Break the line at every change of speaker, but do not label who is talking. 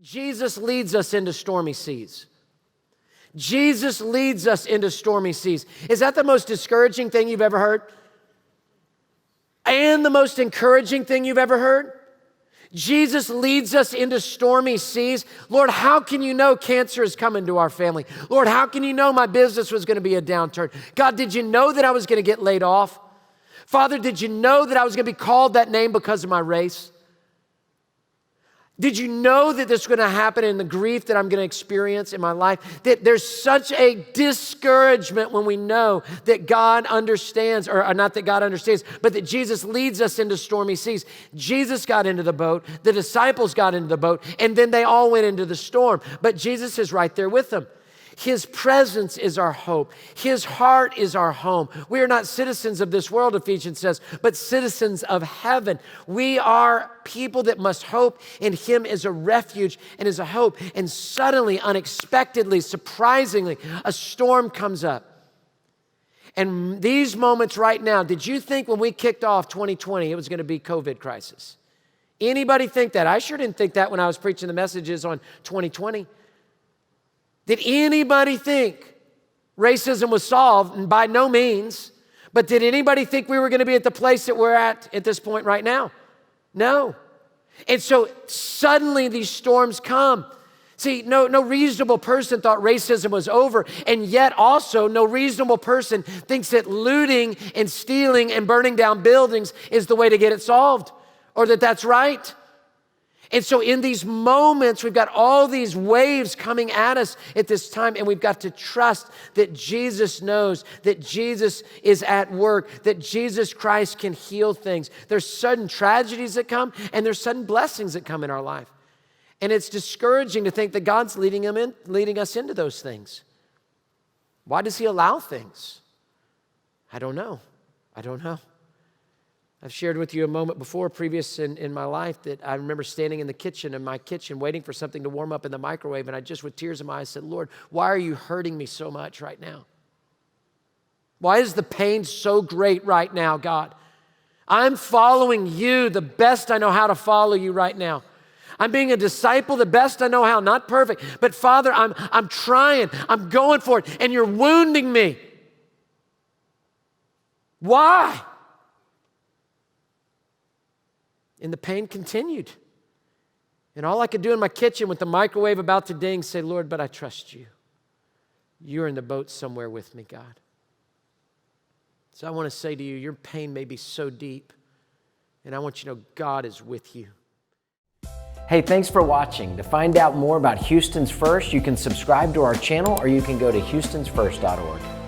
Jesus leads us into stormy seas. Jesus leads us into stormy seas. Is that the most discouraging thing you've ever heard? And the most encouraging thing you've ever heard? Jesus leads us into stormy seas. Lord, how can you know cancer is coming to our family? Lord, how can you know my business was going to be a downturn? God, did you know that I was going to get laid off? Father, did you know that I was going to be called that name because of my race? Did you know that this is going to happen in the grief that I'm going to experience in my life? That there's such a discouragement when we know that God understands, or not that God understands, but that Jesus leads us into stormy seas. Jesus got into the boat, the disciples got into the boat, and then they all went into the storm. But Jesus is right there with them. His presence is our hope. His heart is our home. We are not citizens of this world, Ephesians says, but citizens of heaven. We are people that must hope in Him as a refuge and as a hope. And suddenly, unexpectedly, surprisingly, a storm comes up. And these moments right now, did you think when we kicked off 2020, it was going to be COVID crisis? Anybody think that? I sure didn't think that when I was preaching the messages on 2020. Did anybody think racism was solved? And by no means. But did anybody think we were going to be at the place that we're at this point right now? No. And so suddenly these storms come. See, no reasonable person thought racism was over. And yet also no reasonable person thinks that looting and stealing and burning down buildings is the way to get it solved, or that that's right. And so in these moments, we've got all these waves coming at us at this time, and we've got to trust that Jesus knows, that Jesus is at work, that Jesus Christ can heal things. There's sudden tragedies that come, and there's sudden blessings that come in our life. And it's discouraging to think that God's leading us into those things. Why does He allow things? I don't know. I've shared with you a moment before, previous in my life, that I remember standing in my kitchen, waiting for something to warm up in the microwave, and I just, with tears in my eyes, said, Lord, why are you hurting me so much right now? Why is the pain so great right now, God? I'm following you the best I know how to follow you right now. I'm being a disciple the best I know how, not perfect, but Father, I'm trying, I'm going for it, and you're wounding me. Why? And the pain continued. And all I could do in my kitchen with the microwave about to ding, say, Lord, but I trust you. You're in the boat somewhere with me, God. So I want to say to you, your pain may be so deep, and I want you to know God is with you. Hey, thanks for watching. To find out more about Houston's First, you can subscribe to our channel, or you can go to houstonsfirst.org.